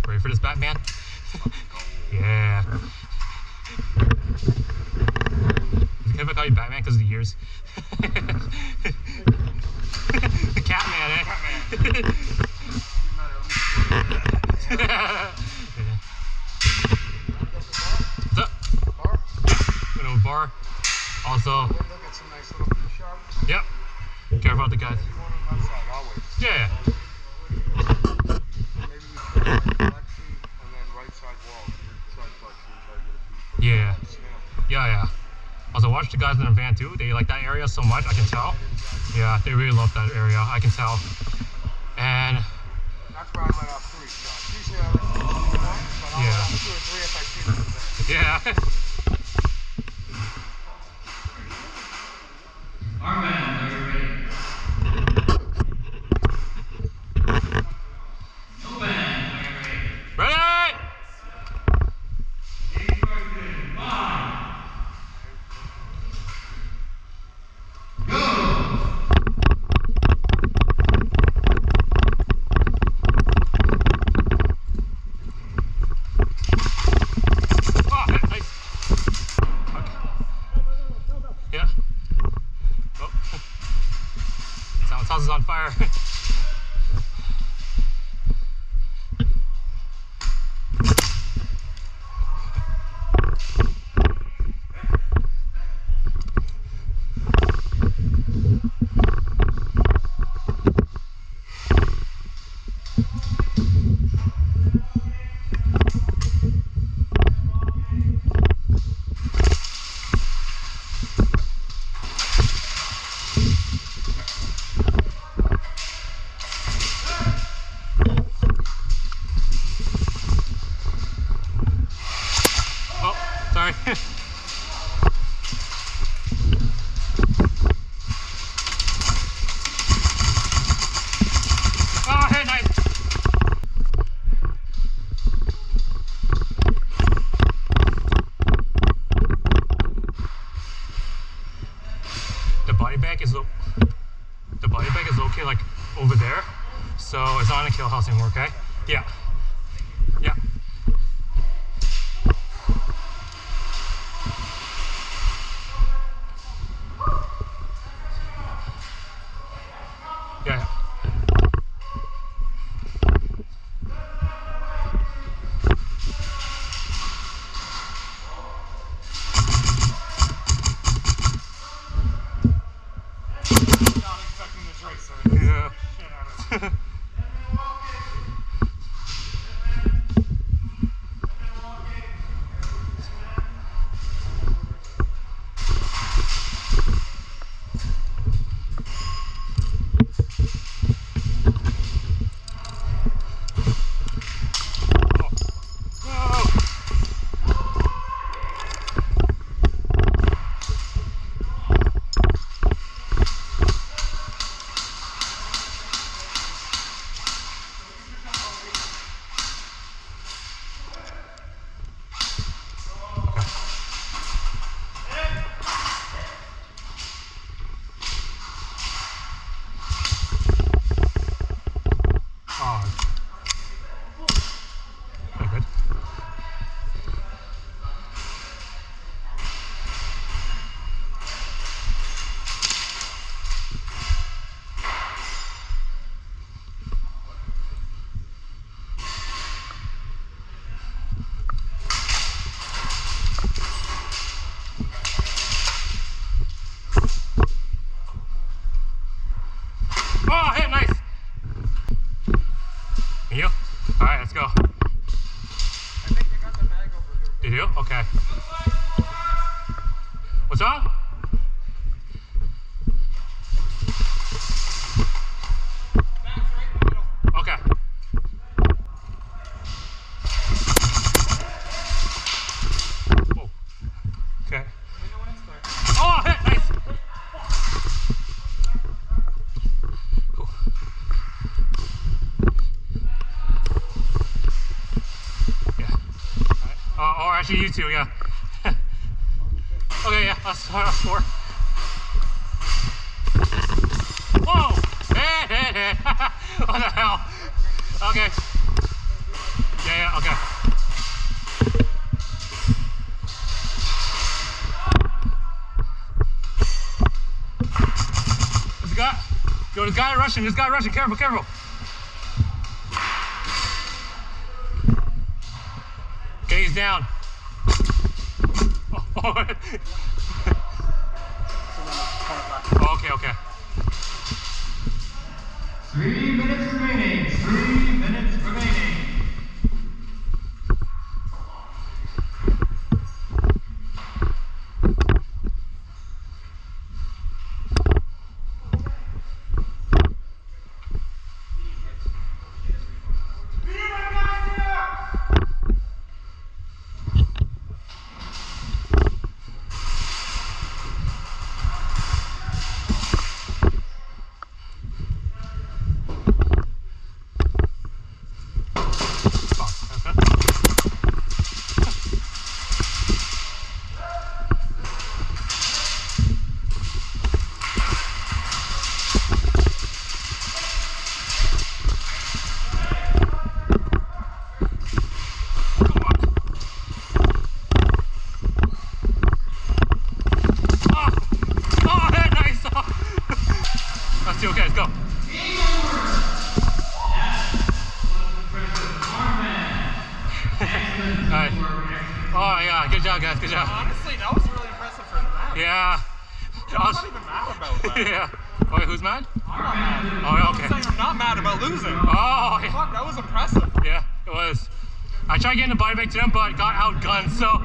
Ready for this, Batman? Yeah. Can I call you Batman because of the ears? The Catman, eh? Catman. What's up? Bar? Yeah, going to a bar. Also. Yep. Care about the guys. Yeah. Yeah. Yeah. Also, watch the guys in the van too. They like that area so much, I can tell. Yeah, they really love that area, I can tell. And that's where I let off 3 shots. Usually I let off 1, but I'll let off 2 or 3 if I see them there. Yeah. Our vans, are you ready? No vans, are you ready? Ready? House is on fire. Sorry. Oh, hey, nice. The body bag is located like over there, so it's not in a kill house anymore. Okay? Yeah. Yeah. Yeah. Not expecting this race, sir. Yeah. Shit out of it. Oh, hey, nice. And you? All right, let's go. I think they got the bag over here. You do? Okay. What's up? Okay. Whoa. Okay. Oh, hey, nice. Cool. Yeah. All right. Or actually, you two, yeah. Okay, yeah, that's 4. Whoa! Hey! What the hell? Okay. Yeah, okay. There's a guy. Yo, this guy rushing. Careful. Okay, he's down. Okay. 3 minutes remaining. 3 minutes remaining. Okay, let's go. Alright. Oh yeah, good job guys, good job. Honestly, that was really impressive for them. Yeah. I'm not even mad about that. Yeah. Oh, wait, who's mad? I'm not mad. Oh, okay. I'm saying I'm not mad about losing. Oh, yeah. Fuck, that was impressive. Yeah, it was. I tried getting a body back to them, but got outgunned, so.